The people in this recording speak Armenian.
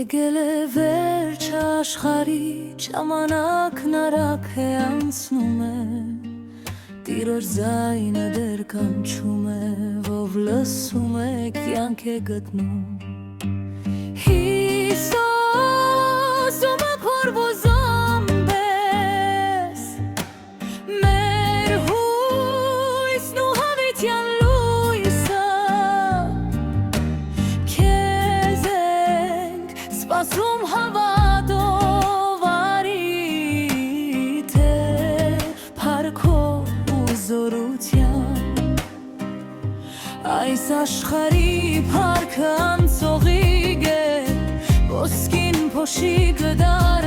Եկել է վերջ աշխարհի ժամանակն արագ է անցնում է Տիրոջ ձայնը դեռ կանչում է ով լսում է կյանք է գտնում Հիսոս ում քորվոզում պես մեր հույսն ու հավիտյան լույսը քեզ ենք սպասում հավատով արի թեր փառքով ու զորության Այս աշխարհի փառքը անցողիկ է ոսկին փոշի գդար